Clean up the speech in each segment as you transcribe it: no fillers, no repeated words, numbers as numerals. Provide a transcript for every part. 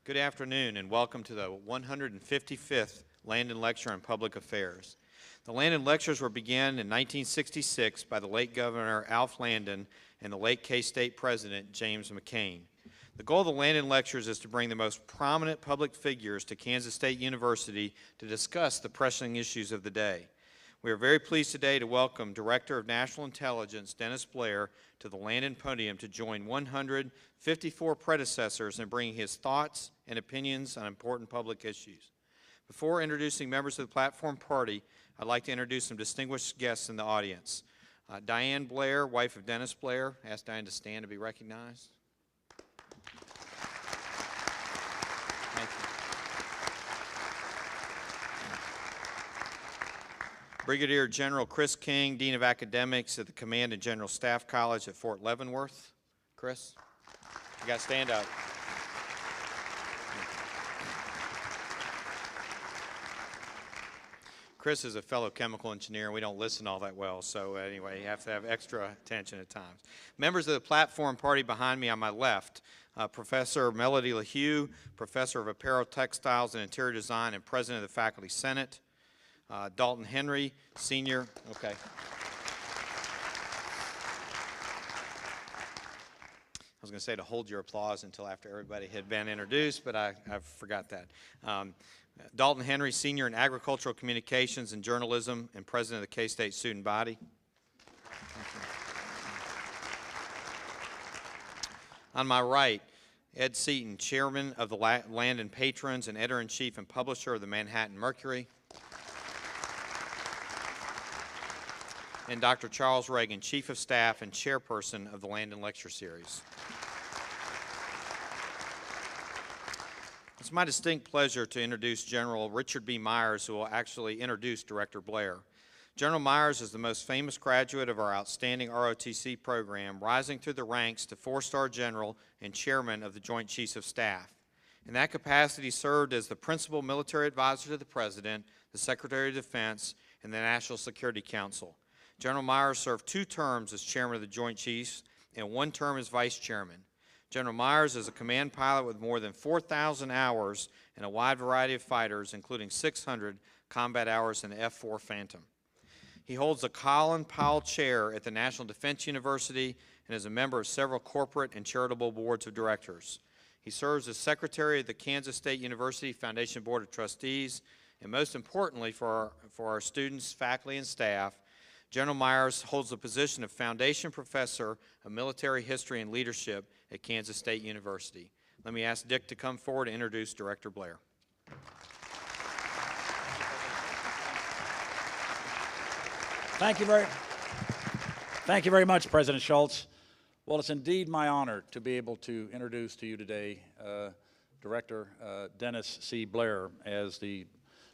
Good afternoon and welcome to the 155th Landon Lecture on Public Affairs. The Landon Lectures were begun in 1966 by the late Governor Alf Landon and the late K-State President James McCain. The goal of the Landon Lectures is to bring the most prominent public figures to Kansas State University to discuss the pressing issues of the day. We are very pleased today to welcome Director of National Intelligence Dennis Blair to the Landon podium to join 154 predecessors in bringing his thoughts and opinions on important public issues. Before introducing members of the platform party, I'd like to introduce some distinguished guests in the audience. Diane Blair, wife of Dennis Blair. Ask Diane to stand to be recognized. Thank you. Brigadier General Chris King, Dean of Academics at the Command and General Staff College at Fort Leavenworth. Chris, you got to stand up. Chris is a fellow chemical engineer, and we don't listen all that well, so anyway, you have to have extra attention at times. Members of the platform party behind me on my left, Professor Melody LaHue, Professor of Apparel Textiles and Interior Design and President of the Faculty Senate. Dalton Henry, Senior, okay. I was going to say to hold your applause until after everybody had been introduced, but I forgot that. Dalton Henry, Senior in Agricultural Communications and Journalism and President of the K-State Student Body. On my right, Ed Seaton, Chairman of the Landon Patrons and Editor-in-Chief and Publisher of the Manhattan Mercury. And Dr. Charles Reagan, Chief of Staff and Chairperson of the Landon Lecture Series. It's my distinct pleasure to introduce General Richard B. Myers, who will actually introduce Director Blair. General Myers is the most famous graduate of our outstanding ROTC program, rising through the ranks to 4-star general and chairman of the Joint Chiefs of Staff. In that capacity, he served as the principal military advisor to the President, the Secretary of Defense, and the National Security Council. General Myers served 2 terms as chairman of the Joint Chiefs and 1 term as vice chairman. General Myers is a command pilot with more than 4,000 hours in a wide variety of fighters, including 600 combat hours in the F-4 Phantom. He holds the Colin Powell Chair at the National Defense University and is a member of several corporate and charitable boards of directors. He serves as secretary of the Kansas State University Foundation Board of Trustees, and most importantly for our students, faculty, and staff, General Myers holds the position of Foundation Professor of Military History and Leadership at Kansas State University. Let me ask Dick to come forward to introduce Director Blair. Thank you very much, President Schultz. Well, it's indeed my honor to be able to introduce to you today Director Dennis C. Blair as the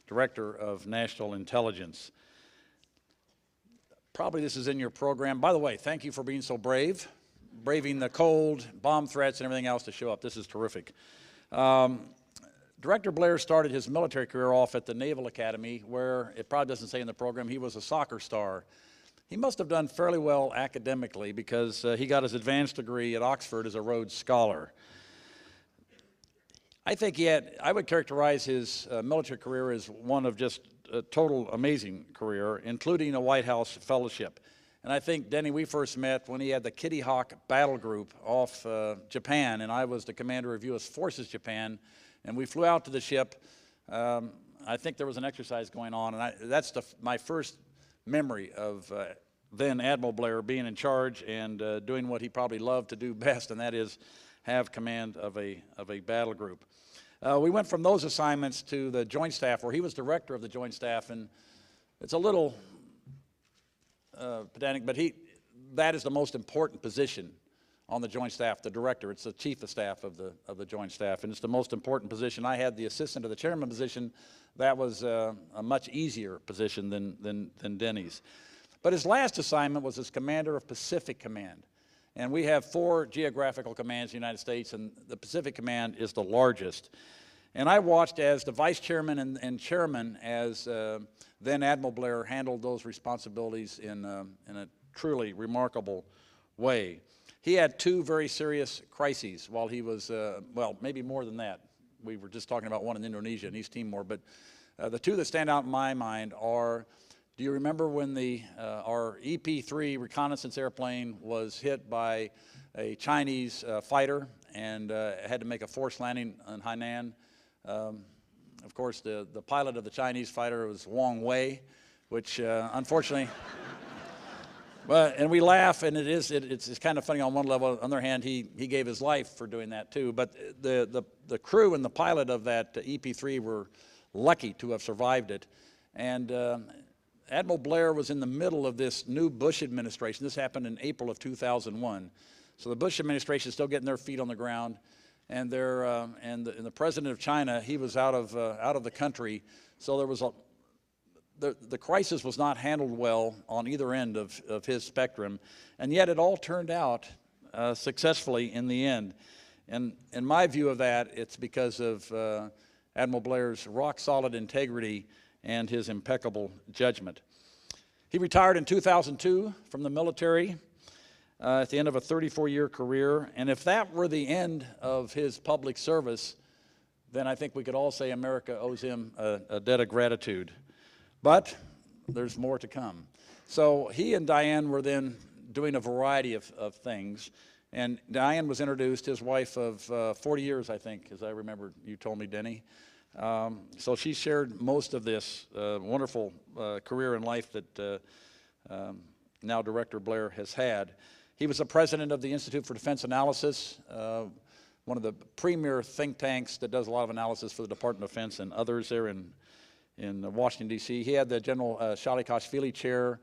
Director of National Intelligence. Probably this is in your program. By the way, thank you for being so brave, braving the cold, bomb threats, and everything else to show up. This is terrific. Director Blair started his military career off at the Naval Academy, where it probably doesn't say in the program he was a soccer star. He must have done fairly well academically because he got his advanced degree at Oxford as a Rhodes Scholar. I think I would characterize his military career as one of just a total amazing career, including a White House fellowship. And I think, Denny, we first met when he had the Kitty Hawk battle group off Japan, and I was the commander of U.S. Forces Japan, and we flew out to the ship. I think there was an exercise going on, and that's my first memory of then Admiral Blair being in charge and doing what he probably loved to do best, and that is have command of a battle group. We went from those assignments to the Joint Staff, where he was director of the Joint Staff, and it's a little pedantic, but that is the most important position on the Joint Staff, the director. It's the Chief of Staff of the Joint Staff, and it's the most important position. I had the assistant of the chairman position. That was a much easier position than Denny's. But his last assignment was as commander of Pacific Command. And we have 4 geographical commands in the United States, and the Pacific Command is the largest. And I watched as the vice chairman and chairman as then Admiral Blair handled those responsibilities in a truly remarkable way. He had 2 very serious crises while he was, well, maybe more than that, we were just talking about one in Indonesia and East Timor, but the two that stand out in my mind are, do you remember when our EP-3 reconnaissance airplane was hit by a Chinese fighter and had to make a forced landing on Hainan? Of course, the pilot of the Chinese fighter was Wang Wei, which unfortunately, and we laugh, and it's kind of funny on one level. On the other hand, he gave his life for doing that too. But the crew and the pilot of that EP-3 were lucky to have survived it. And Admiral Blair was in the middle of this new Bush administration. This happened in April of 2001. So the Bush administration is still getting their feet on the ground. And the president of China, he was out of the country, so there was the crisis was not handled well on either end of his spectrum, and yet it all turned out successfully in the end. And in my view of that, it's because of Admiral Blair's rock-solid integrity and his impeccable judgment. He retired in 2002 from the military. At the end of a 34-year career, and if that were the end of his public service, then I think we could all say America owes him a debt of gratitude. But there's more to come. So he and Diane were then doing a variety of things, and Diane was introduced, his wife of 40 years, I think, as I remember you told me, Denny. So she shared most of this wonderful career in life that now Director Blair has had. He was the president of the Institute for Defense Analyses, one of the premier think tanks that does a lot of analysis for the Department of Defense and others there in Washington, D.C. He had the General Shalikashvili Chair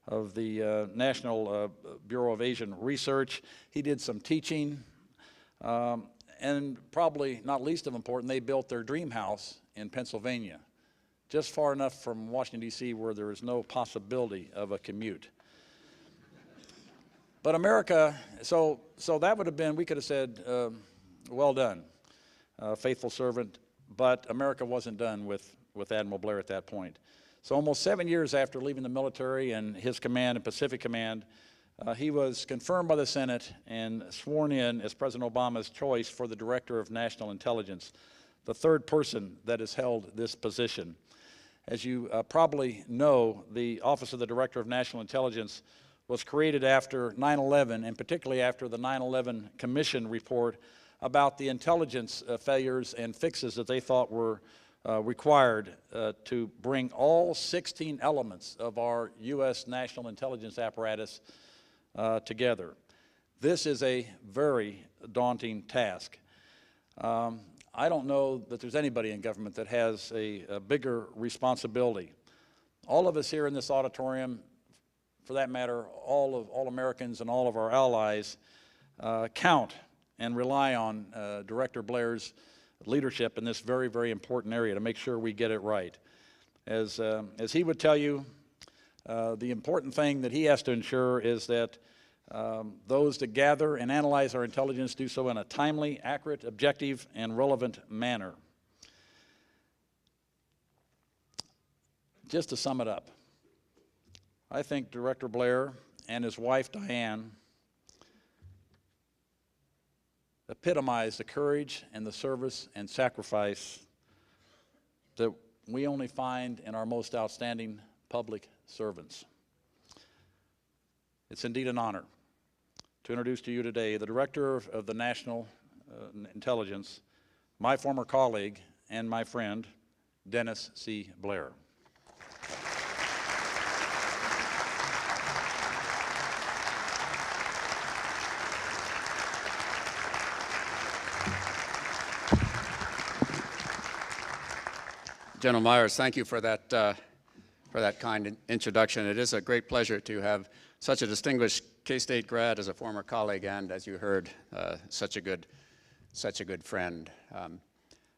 of the National Bureau of Asian Research. He did some teaching, and probably not least of important, they built their dream house in Pennsylvania, just far enough from Washington, D.C. where there is no possibility of a commute. But America, so that would have been, we could have said, well done, faithful servant, but America wasn't done with Admiral Blair at that point. So almost 7 years after leaving the military and his command and Pacific Command, he was confirmed by the Senate and sworn in as President Obama's choice for the Director of National Intelligence, the third person that has held this position. As you probably know, the Office of the Director of National Intelligence was created after 9/11, and particularly after the 9/11 Commission report about the intelligence failures and fixes that they thought were required to bring all 16 elements of our U.S. national intelligence apparatus together. This is a very daunting task. I don't know that there's anybody in government that has a bigger responsibility. All of us here in this auditorium, for that matter, all Americans and all of our allies count and rely on Director Blair's leadership in this very, very important area to make sure we get it right. As he would tell you, the important thing that he has to ensure is that those that gather and analyze our intelligence do so in a timely, accurate, objective, and relevant manner. Just to sum it up, I think Director Blair and his wife, Diane, epitomize the courage and the service and sacrifice that we only find in our most outstanding public servants. It's indeed an honor to introduce to you today the Director of the National Intelligence, my former colleague and my friend, Dennis C. Blair. General Myers, thank you for that kind introduction. It is a great pleasure to have such a distinguished K-State grad as a former colleague and, as you heard, such a good friend.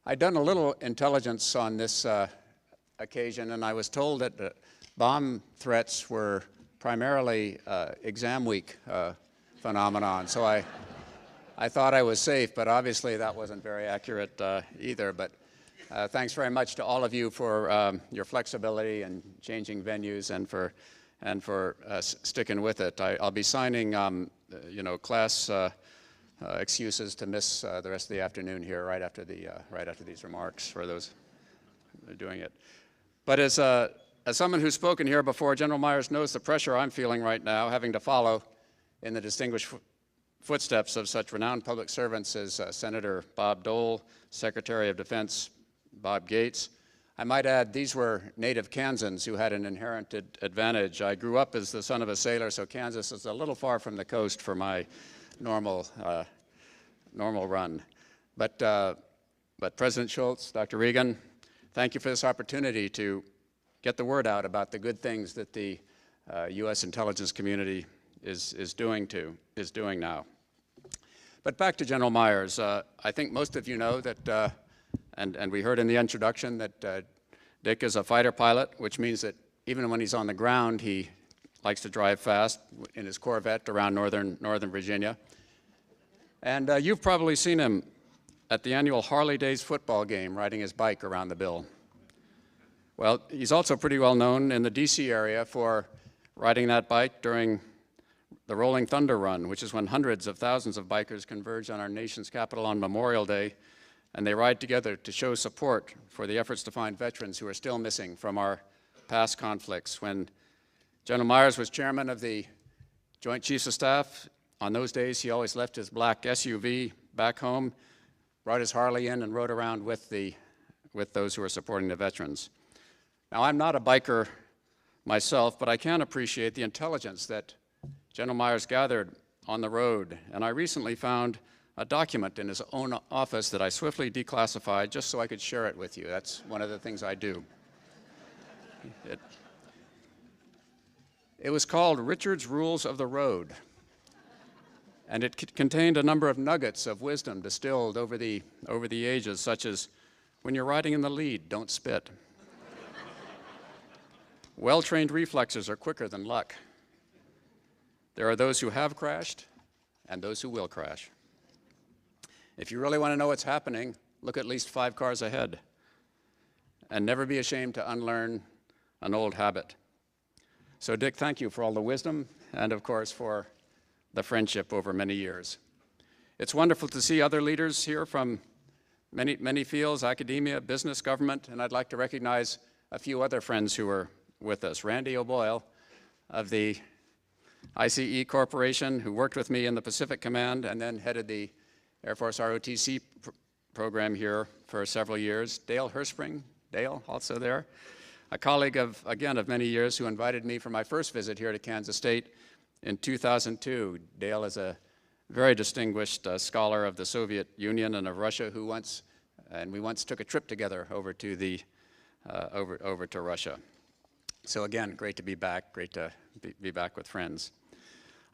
I'd done a little intelligence on this occasion, and I was told that the bomb threats were primarily exam week phenomenon. So I thought I was safe, but obviously that wasn't very accurate either. But thanks very much to all of you for your flexibility and changing venues and for sticking with it. I'll be signing, class excuses to miss the rest of the afternoon here right after these remarks for those who are doing it. But as someone who's spoken here before, General Myers knows the pressure I'm feeling right now, having to follow in the distinguished footsteps of such renowned public servants as Senator Bob Dole, Secretary of Defense Bob Gates. I might add, these were native Kansans who had an inherited advantage. I grew up as the son of a sailor, so Kansas is a little far from the coast for my normal run. But President Schultz, Dr. Reagan, thank you for this opportunity to get the word out about the good things that the U.S. intelligence community is doing now. But back to General Myers. I think most of you know that, and we heard in the introduction that Dick is a fighter pilot, which means that even when he's on the ground, he likes to drive fast in his Corvette around Northern Virginia. And you've probably seen him at the annual Harley Days football game riding his bike around the Bill. Well, he's also pretty well known in the D.C. area for riding that bike during the Rolling Thunder Run, which is when hundreds of thousands of bikers converge on our nation's capital on Memorial Day, and they ride together to show support for the efforts to find veterans who are still missing from our past conflicts. When General Myers was chairman of the Joint Chiefs of Staff, on those days he always left his black SUV back home, brought his Harley in, and rode around with those who are supporting the veterans. Now, I'm not a biker myself, but I can appreciate the intelligence that General Myers gathered on the road, and I recently found a document in his own office that I swiftly declassified just so I could share it with you. That's one of the things I do. It was called Richard's Rules of the Road, and it contained a number of nuggets of wisdom distilled over the ages, such as, when you're riding in the lead, don't spit. Well-trained reflexes are quicker than luck. There are those who have crashed and those who will crash. If you really want to know what's happening, look at least 5 cars ahead. And never be ashamed to unlearn an old habit. So Dick, thank you for all the wisdom and, of course, for the friendship over many years. It's wonderful to see other leaders here from many fields, academia, business, government, and I'd like to recognize a few other friends who are with us. Randy O'Boyle of the ICE Corporation, who worked with me in the Pacific Command and then headed the Air Force ROTC program here for several years. Dale Herspring, Dale, also there, a colleague of many years, who invited me for my first visit here to Kansas State in 2002. Dale is a very distinguished scholar of the Soviet Union and of Russia, we once took a trip together over to Russia. So again, great to be back, great to be back with friends.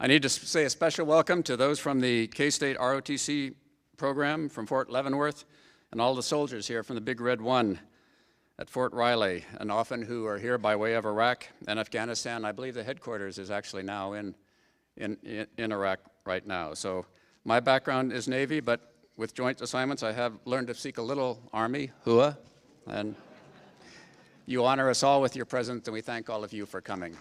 I need to say a special welcome to those from the K-State ROTC program from Fort Leavenworth, and all the soldiers here from the Big Red One at Fort Riley, and often who are here by way of Iraq and Afghanistan. I believe the headquarters is actually now in Iraq right now. So my background is Navy, but with joint assignments, I have learned to speak a little Army, HUA, and you honor us all with your presence, and we thank all of you for coming.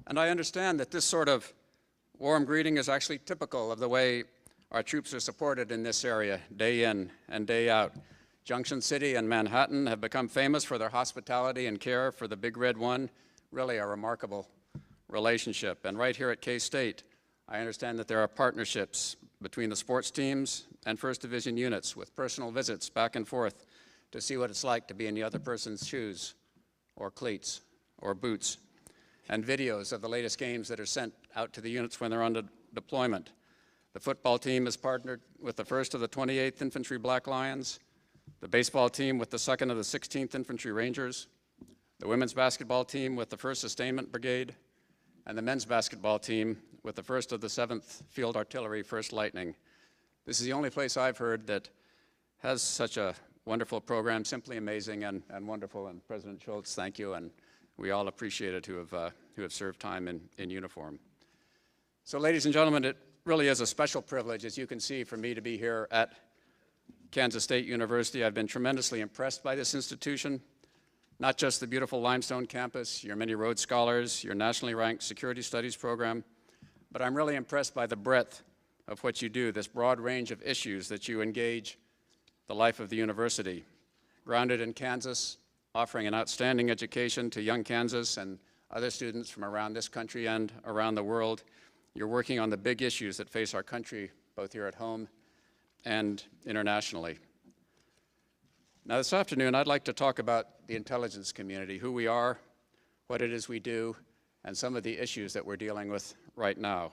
And I understand that this sort of warm greeting is actually typical of the way our troops are supported in this area, day in and day out. Junction City and Manhattan have become famous for their hospitality and care for the Big Red One, really a remarkable relationship. And right here at K-State, I understand that there are partnerships between the sports teams and First Division units with personal visits back and forth to see what it's like to be in the other person's shoes or cleats or boots, and videos of the latest games that are sent out to the units when they're on deployment. The football team is partnered with the 1st of the 28th Infantry Black Lions, the baseball team with the 2nd of the 16th Infantry Rangers, the women's basketball team with the 1st Sustainment Brigade, and the men's basketball team with the 1st of the 7th Field Artillery 1st Lightning. This is the only place I've heard that has such a wonderful program, simply amazing and wonderful. And President Schultz, thank you, and we all appreciate it who have served time in uniform. So ladies and gentlemen, it really is a special privilege, as you can see, for me to be here at Kansas State University, I've been tremendously impressed by this institution, not just the beautiful limestone campus, your many Rhodes Scholars, your nationally ranked security studies program, but I'm really impressed by the breadth of what you do, this broad range of issues that you engage the life of the university. Grounded in Kansas, offering an outstanding education to young Kansas and other students from around this country and around the world, you're working on the big issues that face our country, both here at home and internationally. Now this afternoon, I'd like to talk about the intelligence community, who we are, what it is we do, and some of the issues that we're dealing with right now.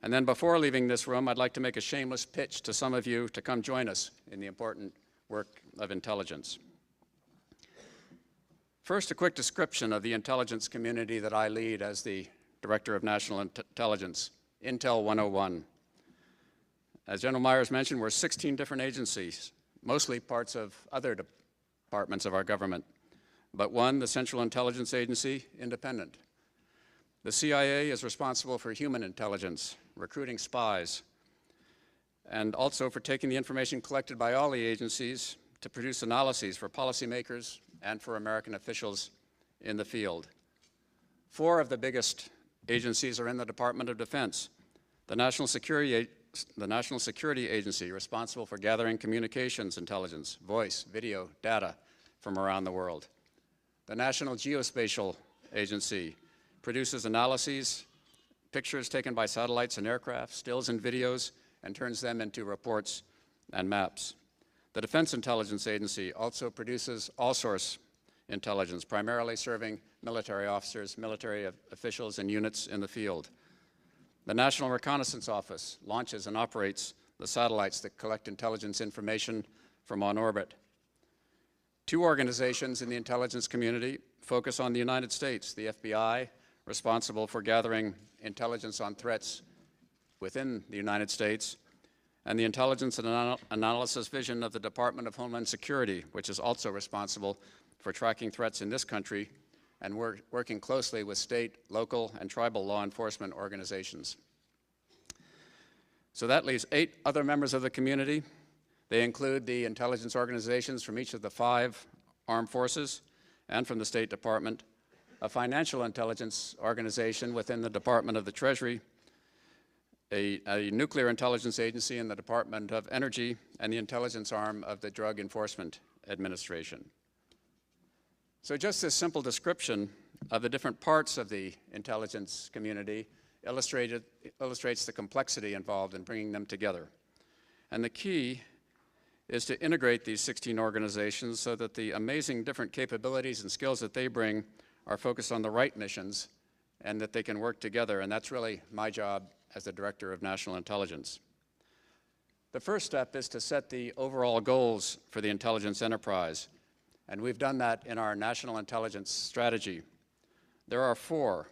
And then before leaving this room, I'd like to make a shameless pitch to some of you to come join us in the important work of intelligence. First, a quick description of the intelligence community that I lead as the Director of National Intelligence, Intel 101. As General Myers mentioned, we're 16 different agencies, mostly parts of other departments of our government, but one, the Central Intelligence Agency, independent. The CIA is responsible for human intelligence, recruiting spies, and also for taking the information collected by all the agencies to produce analyses for policymakers and for American officials in the field. 4 of the biggest agencies are in the Department of Defense. The National Security Agency, responsible for gathering communications intelligence, voice, video, data from around the world. The National Geospatial Agency produces analyses, pictures taken by satellites and aircraft, stills and videos, and turns them into reports and maps. The Defense Intelligence Agency also produces all-source intelligence, primarily serving military officers, military officials, and units in the field. The National Reconnaissance Office launches and operates the satellites that collect intelligence information from on orbit. 2 organizations in the intelligence community focus on the United States, the FBI, responsible for gathering intelligence on threats within the United States, and the Intelligence and Analysis Division of the Department of Homeland Security, which is also responsible for tracking threats in this country and working closely with state, local, and tribal law enforcement organizations. So that leaves 8 other members of the community. They include the intelligence organizations from each of the 5 armed forces and from the State Department, a financial intelligence organization within the Department of the Treasury, a nuclear intelligence agency in the Department of Energy, and the intelligence arm of the Drug Enforcement Administration. So just this simple description of the different parts of the intelligence community illustrates the complexity involved in bringing them together. And the key is to integrate these 16 organizations so that the amazing different capabilities and skills that they bring are focused on the right missions and that they can work together. And that's really my job as the Director of National Intelligence. The first step is to set the overall goals for the intelligence enterprise. And we've done that in our National Intelligence Strategy. There are 4.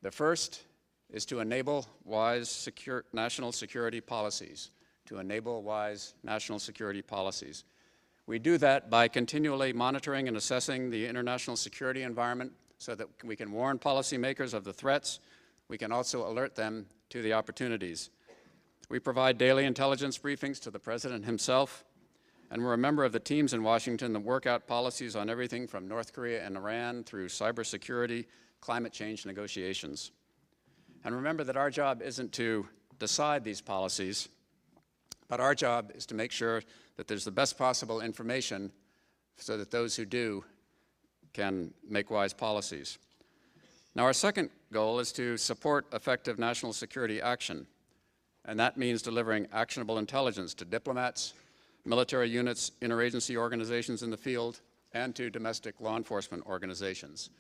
The first is to enable wise national security policies. To enable wise national security policies. We do that by continually monitoring and assessing the international security environment so that we can warn policymakers of the threats. We can also alert them to the opportunities. We provide daily intelligence briefings to the President himself, and we're a member of the teams in Washington that work out policies on everything from North Korea and Iran through cybersecurity, climate change negotiations. And remember that our job isn't to decide these policies, but our job is to make sure that there's the best possible information so that those who do can make wise policies. Now, our second goal is to support effective national security action, and that means delivering actionable intelligence to diplomats, military units, interagency organizations in the field, and to domestic law enforcement organizations.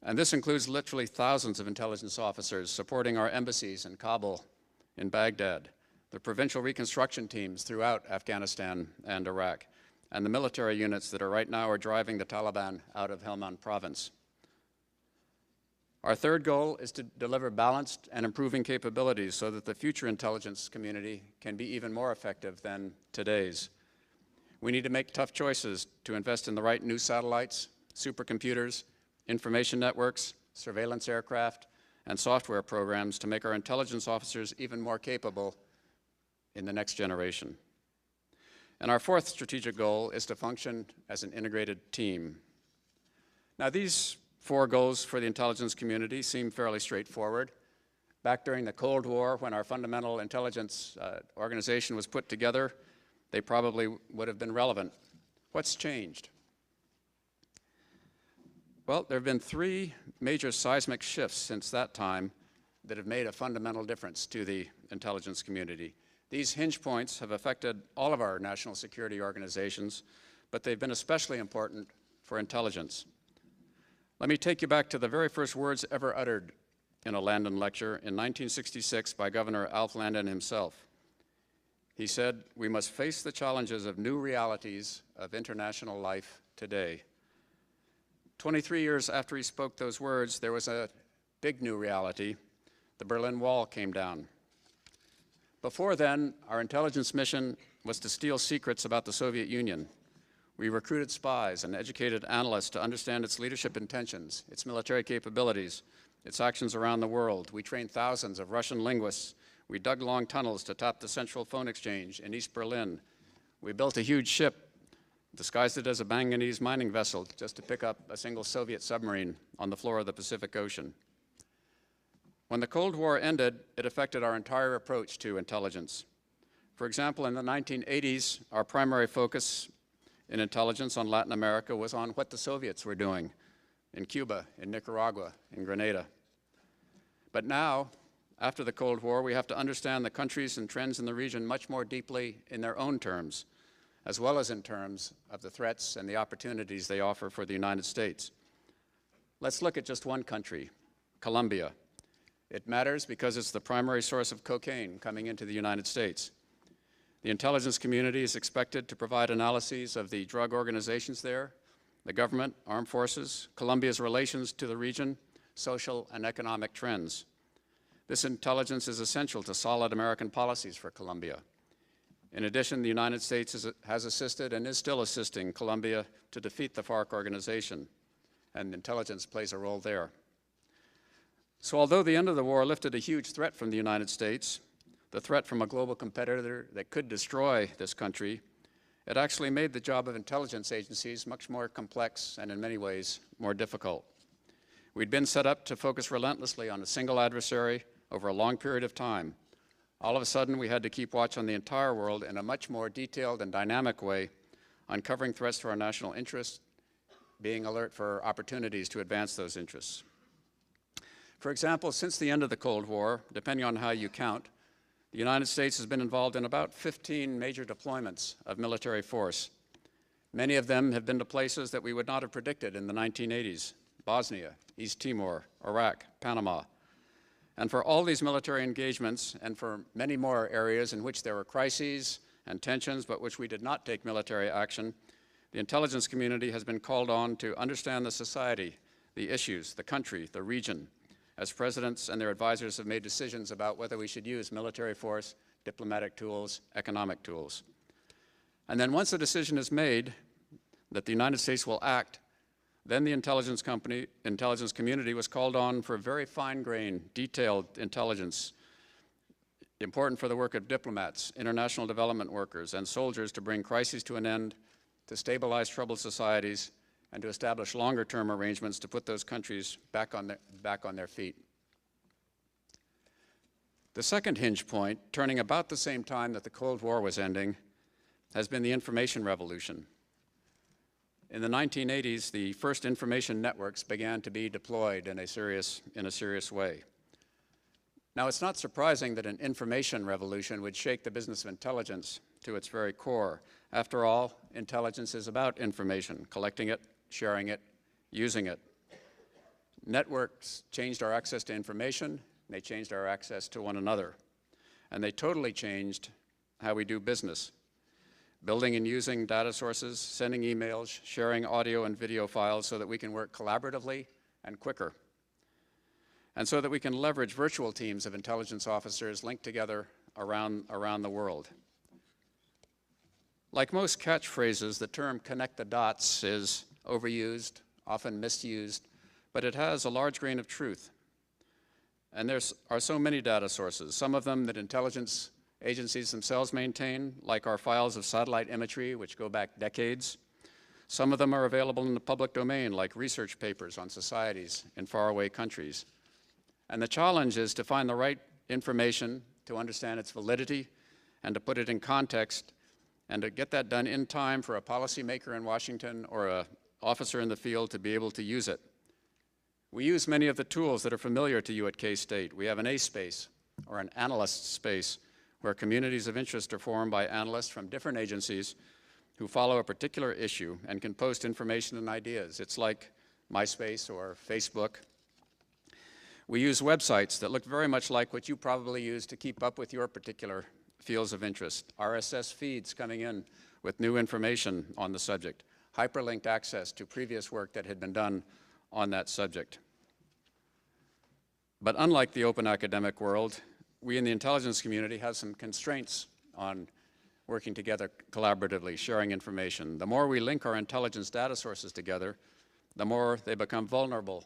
And this includes literally thousands of intelligence officers supporting our embassies in Kabul, in Baghdad, the provincial reconstruction teams throughout Afghanistan and Iraq, and the military units that right now are driving the Taliban out of Helmand province. Our third goal is to deliver balanced and improving capabilities so that the future intelligence community can be even more effective than today's. We need to make tough choices to invest in the right new satellites, supercomputers, information networks, surveillance aircraft, and software programs to make our intelligence officers even more capable in the next generation. And our fourth strategic goal is to function as an integrated team. Now, these four goals for the intelligence community seem fairly straightforward. Back during the Cold War, when our fundamental intelligence organization was put together, they probably would have been relevant. What's changed? Well, there have been three major seismic shifts since that time that have made a fundamental difference to the intelligence community. These hinge points have affected all of our national security organizations, but they've been especially important for intelligence. Let me take you back to the very first words ever uttered in a Landon lecture in 1966 by Governor Alf Landon himself. He said, "We must face the challenges of new realities of international life today." 23 years after he spoke those words, there was a big new reality. The Berlin Wall came down. Before then, our intelligence mission was to steal secrets about the Soviet Union. We recruited spies and educated analysts to understand its leadership intentions, its military capabilities, its actions around the world. We trained thousands of Russian linguists. We dug long tunnels to tap the Central Phone Exchange in East Berlin. We built a huge ship, disguised it as a manganese mining vessel just to pick up a single Soviet submarine on the floor of the Pacific Ocean. When the Cold War ended, it affected our entire approach to intelligence. For example, in the 1980s, our primary focus in intelligence on Latin America was on what the Soviets were doing in Cuba, in Nicaragua, in Grenada. But now, after the Cold War, we have to understand the countries and trends in the region much more deeply in their own terms, as well as in terms of the threats and the opportunities they offer for the United States. Let's look at just one country, Colombia. It matters because it's the primary source of cocaine coming into the United States. The intelligence community is expected to provide analyses of the drug organizations there, the government, armed forces, Colombia's relations to the region, social and economic trends. This intelligence is essential to solid American policies for Colombia. In addition, the United States has assisted and is still assisting Colombia to defeat the FARC organization, and intelligence plays a role there. So although the end of the war lifted a huge threat from the United States, the threat from a global competitor that could destroy this country, it actually made the job of intelligence agencies much more complex and in many ways more difficult. We'd been set up to focus relentlessly on a single adversary over a long period of time. All of a sudden, we had to keep watch on the entire world in a much more detailed and dynamic way, uncovering threats to our national interests, being alert for opportunities to advance those interests. For example, since the end of the Cold War, depending on how you count, the United States has been involved in about 15 major deployments of military force. Many of them have been to places that we would not have predicted in the 1980s: Bosnia, East Timor, Iraq, Panama. And for all these military engagements, and for many more areas in which there were crises and tensions, but which we did not take military action, the intelligence community has been called on to understand the society, the issues, the country, the region, as presidents and their advisors have made decisions about whether we should use military force, diplomatic tools, economic tools. And then once a decision is made that the United States will act, then the intelligence community was called on for very fine-grained, detailed intelligence, important for the work of diplomats, international development workers, and soldiers to bring crises to an end, to stabilize troubled societies, and to establish longer-term arrangements to put those countries back on their feet. The second hinge point, turning about the same time that the Cold War was ending, has been the information revolution. In the 1980s, the first information networks began to be deployed in a serious way. Now, it's not surprising that an information revolution would shake the business of intelligence to its very core. After all, intelligence is about information, collecting it, sharing it, using it. Networks changed our access to information, they changed our access to one another, and they totally changed how we do business. Building and using data sources, sending emails, sharing audio and video files so that we can work collaboratively and quicker. And so that we can leverage virtual teams of intelligence officers linked together around the world. Like most catchphrases, the term connect the dots is overused, often misused, but it has a large grain of truth. And there are so many data sources, some of them that intelligence agencies themselves maintain, like our files of satellite imagery, which go back decades. Some of them are available in the public domain, like research papers on societies in faraway countries. And the challenge is to find the right information, to understand its validity, and to put it in context, and to get that done in time for a policymaker in Washington or an officer in the field to be able to use it. We use many of the tools that are familiar to you at K-State. We have an A-space, or an analyst space, where communities of interest are formed by analysts from different agencies who follow a particular issue and can post information and ideas. It's like MySpace or Facebook. We use websites that look very much like what you probably use to keep up with your particular fields of interest. RSS feeds coming in with new information on the subject. Hyperlinked access to previous work that had been done on that subject. But unlike the open academic world, we in the intelligence community have some constraints on working together collaboratively, sharing information. The more we link our intelligence data sources together, the more they become vulnerable.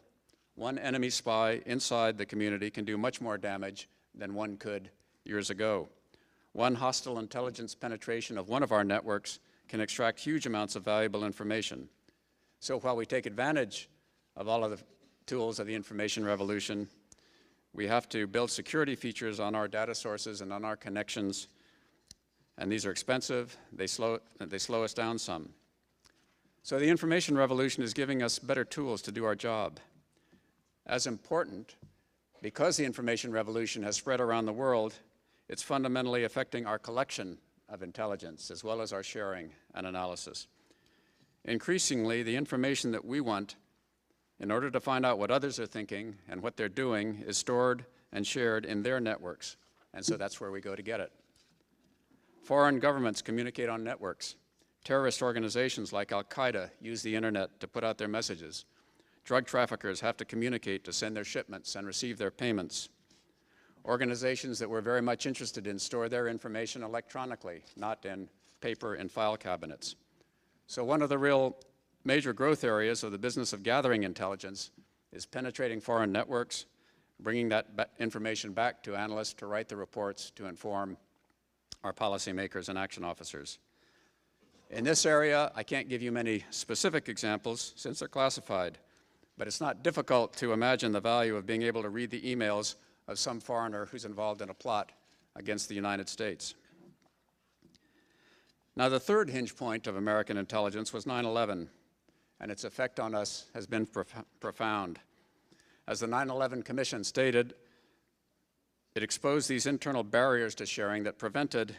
One enemy spy inside the community can do much more damage than one could years ago. One hostile intelligence penetration of one of our networks can extract huge amounts of valuable information. So while we take advantage of all of the tools of the information revolution, we have to build security features on our data sources and on our connections, and these are expensive. They slow us down some. So the information revolution is giving us better tools to do our job. As important, because the information revolution has spread around the world, it's fundamentally affecting our collection of intelligence as well as our sharing and analysis. Increasingly, the information that we want in order to find out what others are thinking and what they're doing is stored and shared in their networks, and so that's where we go to get it. Foreign governments communicate on networks. Terrorist organizations like Al-Qaeda use the internet to put out their messages. Drug traffickers have to communicate to send their shipments and receive their payments. Organizations that we're very much interested in store their information electronically, not in paper and file cabinets. So one of the real major growth areas of the business of gathering intelligence is penetrating foreign networks, bringing that information back to analysts to write the reports to inform our policymakers and action officers. In this area, I can't give you many specific examples since they're classified, but it's not difficult to imagine the value of being able to read the emails of some foreigner who's involved in a plot against the United States. Now, the third hinge point of American intelligence was 9/11, and its effect on us has been profound. As the 9/11 Commission stated, it exposed these internal barriers to sharing that prevented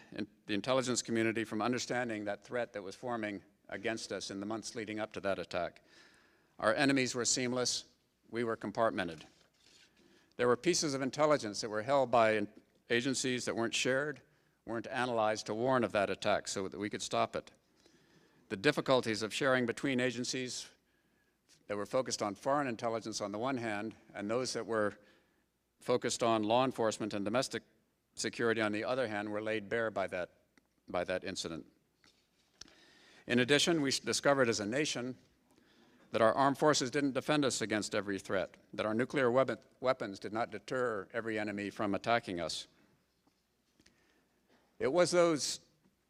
the intelligence community from understanding that threat that was forming against us in the months leading up to that attack. Our enemies were seamless, we were compartmented. There were pieces of intelligence that were held by agencies that weren't shared, weren't analyzed to warn of that attack so that we could stop it. The difficulties of sharing between agencies that were focused on foreign intelligence on the one hand, and those that were focused on law enforcement and domestic security on the other hand were laid bare by that incident. In addition, we discovered as a nation that our armed forces didn't defend us against every threat, that our nuclear weapons did not deter every enemy from attacking us. It was those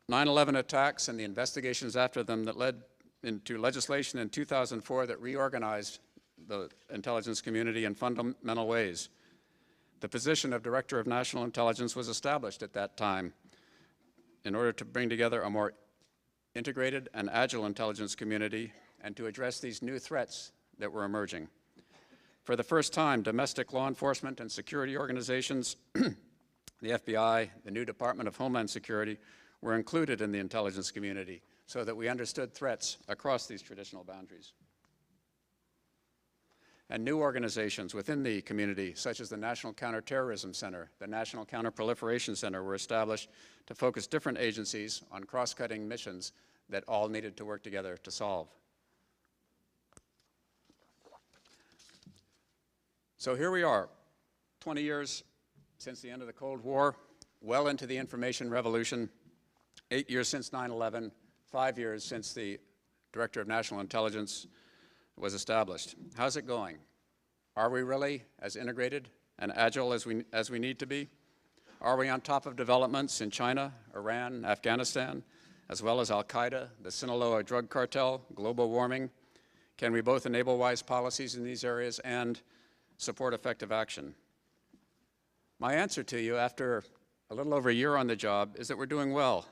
9/11 attacks and the investigations after them that led into legislation in 2004 that reorganized the intelligence community in fundamental ways. The position of Director of National Intelligence was established at that time in order to bring together a more integrated and agile intelligence community and to address these new threats that were emerging. For the first time, domestic law enforcement and security organizations, the FBI, the new Department of Homeland Security, were included in the intelligence community so that we understood threats across these traditional boundaries. And new organizations within the community, such as the National Counterterrorism Center, the National Counterproliferation Center, were established to focus different agencies on cross-cutting missions that all needed to work together to solve. So here we are, 20 years since the end of the Cold War, well into the information revolution, 8 years since 9/11, 5 years since the Director of National Intelligence was established. How's it going? Are we really as integrated and agile as we need to be? Are we on top of developments in China, Iran, Afghanistan, as well as Al-Qaeda, the Sinaloa drug cartel, global warming? Can we both enable wise policies in these areas and support effective action? My answer to you after a little over a year on the job is that we're doing well,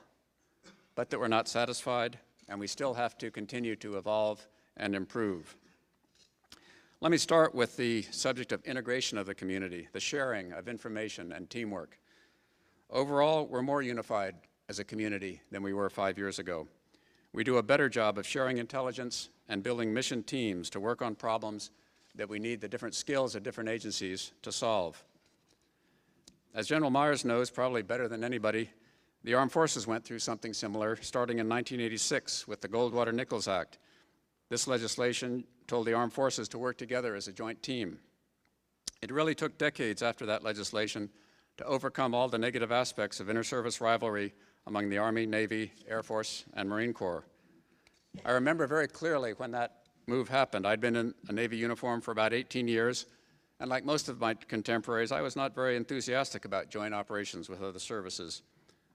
but that we're not satisfied, and we still have to continue to evolve and improve. Let me start with the subject of integration of the community, the sharing of information and teamwork. Overall, we're more unified as a community than we were 5 years ago. We do a better job of sharing intelligence and building mission teams to work on problems that we need the different skills of different agencies to solve. As General Myers knows probably better than anybody, the Armed Forces went through something similar starting in 1986 with the Goldwater-Nichols Act. This legislation told the Armed Forces to work together as a joint team. It really took decades after that legislation to overcome all the negative aspects of inter-service rivalry among the Army, Navy, Air Force, and Marine Corps. I remember very clearly when that move happened. I'd been in a Navy uniform for about 18 years, and like most of my contemporaries, I was not very enthusiastic about joint operations with other services.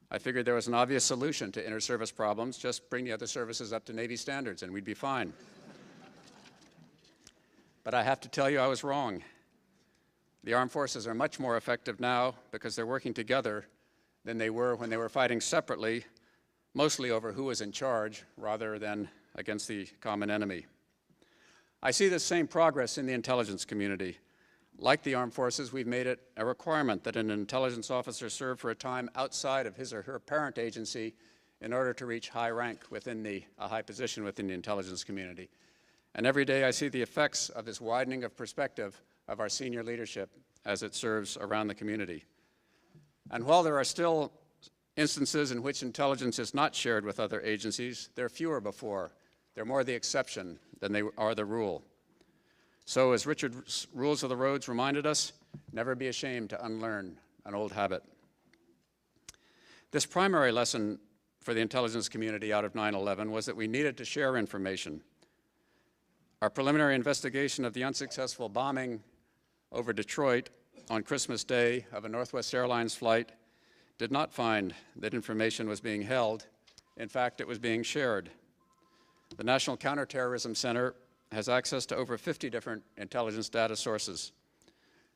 I figured there was an obvious solution to inter-service problems: just bring the other services up to Navy standards and we'd be fine. But I have to tell you, I was wrong. The Armed Forces are much more effective now because they're working together than they were when they were fighting separately, mostly over who was in charge rather than against the common enemy. I see the same progress in the intelligence community. Like the Armed Forces, we've made it a requirement that an intelligence officer serve for a time outside of his or her parent agency in order to reach high rank within a high position within the intelligence community. And every day I see the effects of this widening of perspective of our senior leadership as it serves around the community. And while there are still instances in which intelligence is not shared with other agencies, they're fewer before. They're more the exception than they are the rule. So as Richard's Rules of the Roads reminded us, never be ashamed to unlearn an old habit. This primary lesson for the intelligence community out of 9/11 was that we needed to share information. Our preliminary investigation of the unsuccessful bombing over Detroit on Christmas Day of a Northwest Airlines flight did not find that information was being held. In fact, it was being shared. The National Counterterrorism Center has access to over 50 different intelligence data sources.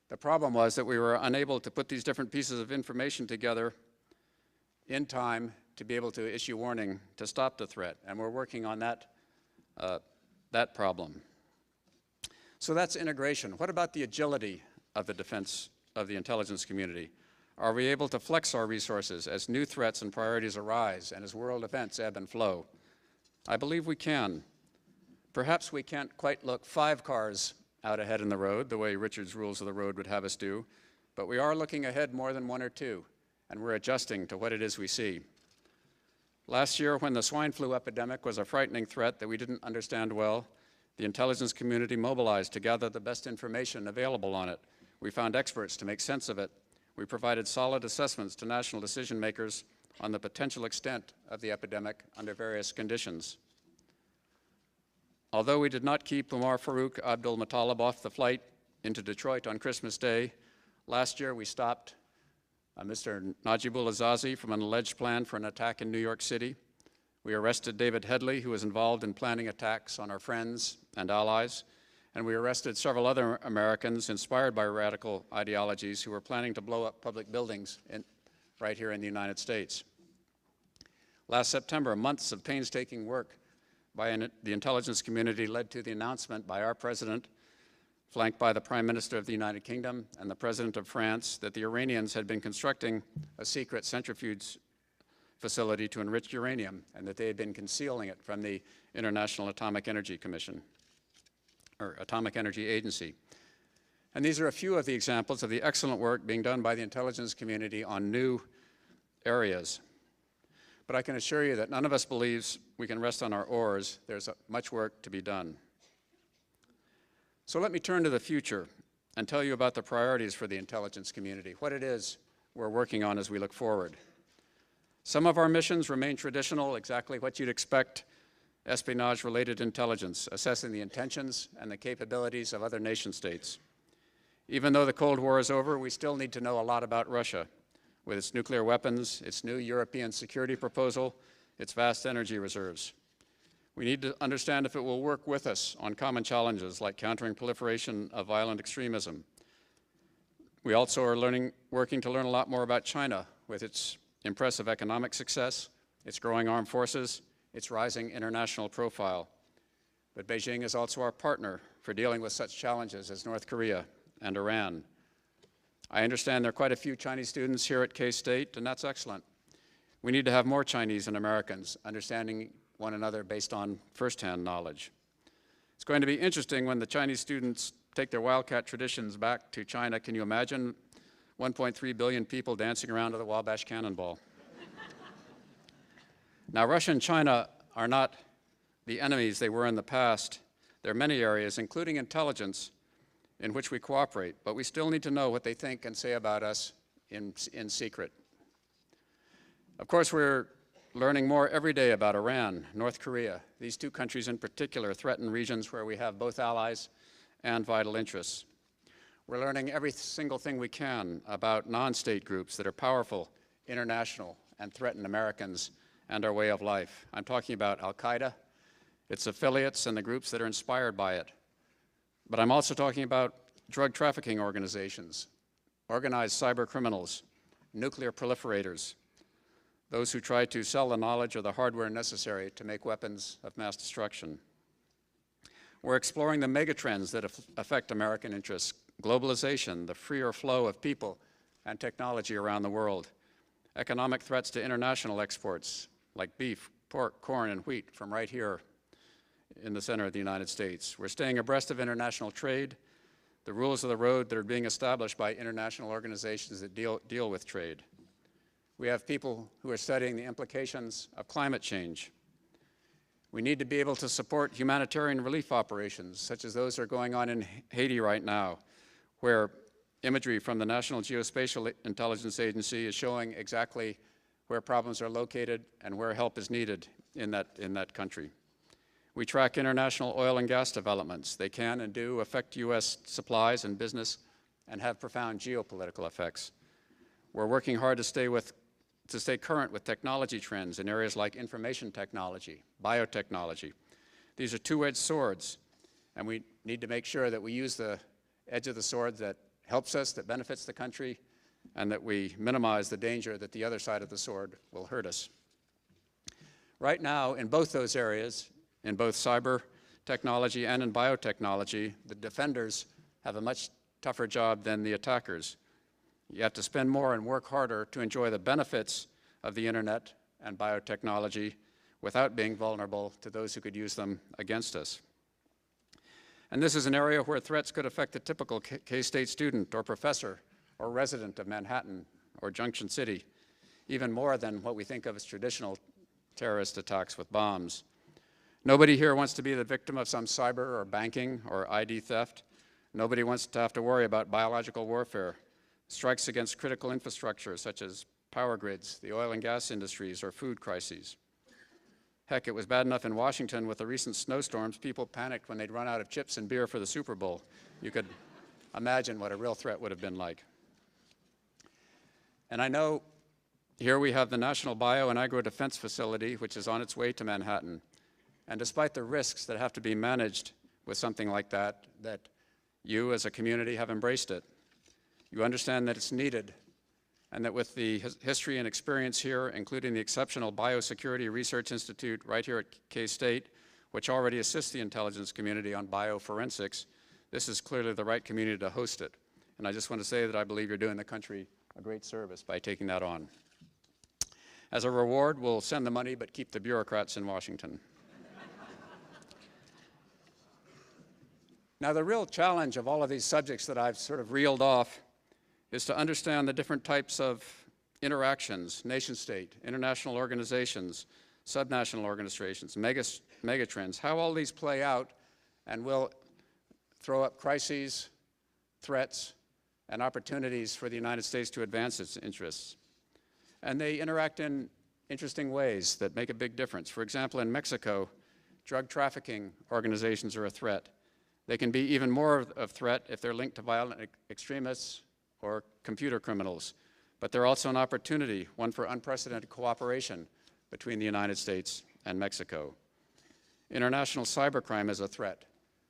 The problem was that we were unable to put these different pieces of information together in time to be able to issue warning to stop the threat, and we're working on that problem. So that's integration. What about the agility of the defense of the intelligence community? Are we able to flex our resources as new threats and priorities arise and as world events ebb and flow? I believe we can. Perhaps we can't quite look 5 cars out ahead in the road, the way Richard's Rules of the Road would have us do, but we are looking ahead more than 1 or 2, and we're adjusting to what it is we see. Last year, when the swine flu epidemic was a frightening threat that we didn't understand well, the intelligence community mobilized to gather the best information available on it. We found experts to make sense of it. We provided solid assessments to national decision makers on the potential extent of the epidemic under various conditions. Although we did not keep Umar Farouk Abdul Muttalib off the flight into Detroit on Christmas Day, last year we stopped Mr. Najibul Azazi from an alleged plan for an attack in New York City. We arrested David Headley, who was involved in planning attacks on our friends and allies, and we arrested several other Americans inspired by radical ideologies who were planning to blow up public buildings right here in the United States. Last September, months of painstaking work by the intelligence community led to the announcement by our president, flanked by the Prime Minister of the United Kingdom and the President of France, that the Iranians had been constructing a secret centrifuge facility to enrich uranium and that they had been concealing it from the International Atomic Energy Commission, or Atomic Energy Agency. And these are a few of the examples of the excellent work being done by the intelligence community on new areas. But I can assure you that none of us believes we can rest on our oars. There's much work to be done. So let me turn to the future and tell you about the priorities for the intelligence community, what it is we're working on as we look forward. Some of our missions remain traditional, exactly what you'd expect: espionage-related intelligence, assessing the intentions and the capabilities of other nation states. Even though the Cold War is over, we still need to know a lot about Russia. with its nuclear weapons, its new European security proposal, its vast energy reserves. We need to understand if it will work with us on common challenges like countering proliferation of violent extremism. We also are working to learn a lot more about China with its impressive economic success, its growing armed forces, its rising international profile. But Beijing is also our partner for dealing with such challenges as North Korea and Iran. I understand there are quite a few Chinese students here at K-State, and that's excellent. We need to have more Chinese and Americans understanding one another based on firsthand knowledge. It's going to be interesting when the Chinese students take their wildcat traditions back to China. Can you imagine 1.3 billion people dancing around to the Wabash Cannonball? Now, Russia and China are not the enemies they were in the past. There are many areas, including intelligence, in which we cooperate, but we still need to know what they think and say about us in secret. Of course, we're learning more every day about Iran, North Korea. These two countries in particular threaten regions where we have both allies and vital interests. We're learning every single thing we can about non-state groups that are powerful, international, and threaten Americans and our way of life. I'm talking about Al-Qaeda, its affiliates, and the groups that are inspired by it. But I'm also talking about drug trafficking organizations, organized cyber criminals, nuclear proliferators, those who try to sell the knowledge or the hardware necessary to make weapons of mass destruction. We're exploring the megatrends that affect American interests: globalization, the freer flow of people and technology around the world, economic threats to international exports like beef, pork, corn, and wheat from right here in the center of the United States. We're staying abreast of international trade, the rules of the road that are being established by international organizations that deal with trade. We have people who are studying the implications of climate change. We need to be able to support humanitarian relief operations, such as those that are going on in Haiti right now, where imagery from the National Geospatial Intelligence Agency is showing exactly where problems are located and where help is needed in that country. We track international oil and gas developments. They can and do affect U.S. supplies and business and have profound geopolitical effects. We're working hard to stay current with technology trends in areas like information technology, biotechnology. These are two-edged swords, and we need to make sure that we use the edge of the sword that helps us, that benefits the country, and that we minimize the danger that the other side of the sword will hurt us. Right now, in both those areas, in both cyber technology and in biotechnology, the defenders have a much tougher job than the attackers. You have to spend more and work harder to enjoy the benefits of the internet and biotechnology without being vulnerable to those who could use them against us. And this is an area where threats could affect the typical K-State student or professor or resident of Manhattan or Junction City, even more than what we think of as traditional terrorist attacks with bombs. Nobody here wants to be the victim of some cyber or banking or ID theft. Nobody wants to have to worry about biological warfare, strikes against critical infrastructure such as power grids, the oil and gas industries, or food crises. Heck, it was bad enough in Washington with the recent snowstorms. People panicked when they'd run out of chips and beer for the Super Bowl. You could imagine what a real threat would have been like. And I know here we have the National Bio and Agro Defense Facility, which is on its way to Manhattan. And despite the risks that have to be managed with something like that you as a community have embraced it. You understand that it's needed, and that with the history and experience here, including the exceptional Biosecurity Research Institute right here at K-State, which already assists the intelligence community on bioforensics, this is clearly the right community to host it. And I just want to say that I believe you're doing the country a great service by taking that on. As a reward, we'll send the money but keep the bureaucrats in Washington. Now, the real challenge of all of these subjects that I've sort of reeled off is to understand the different types of interactions, nation-state, international organizations, subnational organizations, megatrends, how all these play out and will throw up crises, threats, and opportunities for the United States to advance its interests. And they interact in interesting ways that make a big difference. For example, in Mexico, drug trafficking organizations are a threat. They can be even more of a threat if they're linked to violent extremists or computer criminals. But they're also an opportunity, one for unprecedented cooperation between the United States and Mexico. International cybercrime is a threat,